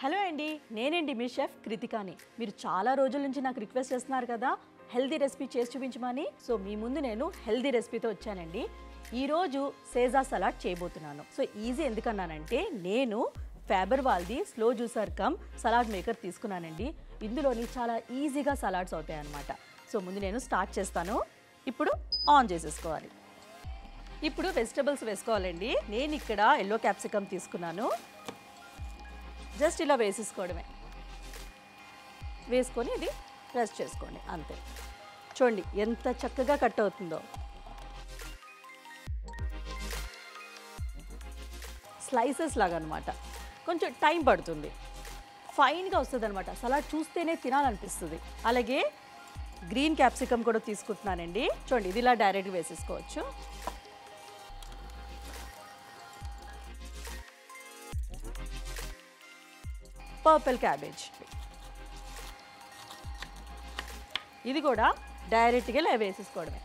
Hello అండి, నేనండి మీ chef కృతికాని. మీరు చాలా రోజుల నుంచి నాకు రిక్వెస్ట్ చేస్తున్నారు కదా హెల్దీ రెసిపీ చేసి చూపించమని. సో మీ ముందు నేను హెల్దీ రెసిపీతో వచ్చానండి. ఈరోజు సేజా సలాడ్ చేయబోతున్నాను. సో ఈజీ ఎందుకన్నానంటే నేను ఫ్యాబర్ వాళ్ళది slow juicer come salad maker తీసుకున్నానండి. ఇందులోని చాలా ఈజీగా సలాడ్స్ అవుతాయి అన్నమాట. సో ముందు నేను స్టార్ట్ చేస్తాను. ఇప్పుడు ఆన్ చేసేసుకోవాలి. ఇప్పుడు వెజిటబుల్స్ వేసుకోవాలండి. నేను ఇక్కడ ఎల్లో క్యాప్సికమ్ తీసుకున్నాను. జస్ట్ ఇలా వేసేసుకోవడమే. వేసుకొని ఇది ప్రెస్ చేసుకోండి అంతే. చూడండి ఎంత చక్కగా కట్ అవుతుందో. స్లైసెస్ లాగా అనమాట. కొంచెం టైం పడుతుంది, ఫైన్గా వస్తుంది అనమాట. సలాడ్ చూస్తేనే తినాలనిపిస్తుంది. అలాగే గ్రీన్ క్యాప్సికమ్ కూడా తీసుకుంటున్నానండి. చూడండి ఇది ఇలా డైరెక్ట్గా వేసేసుకోవచ్చు. పర్పుల్ క్యాబేజ్ ఇది కూడా డైరెక్ట్గా ఇలా వేసేసుకోవడమే.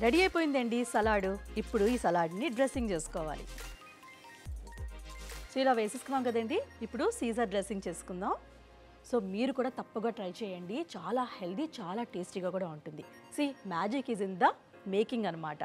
రెడీ అయిపోయిందండి సలాడ్. ఇప్పుడు ఈ సలాడ్ని డ్రెస్సింగ్ చేసుకోవాలి. సో ఇలా వేసేసుకున్నాం కదండి. ఇప్పుడు సీజర్ డ్రెస్సింగ్ చేసుకుందాం. సో మీరు కూడా తప్పగా ట్రై చేయండి. చాలా హెల్దీ, చాలా టేస్టీగా కూడా ఉంటుంది. Magic is in the making అనమాట.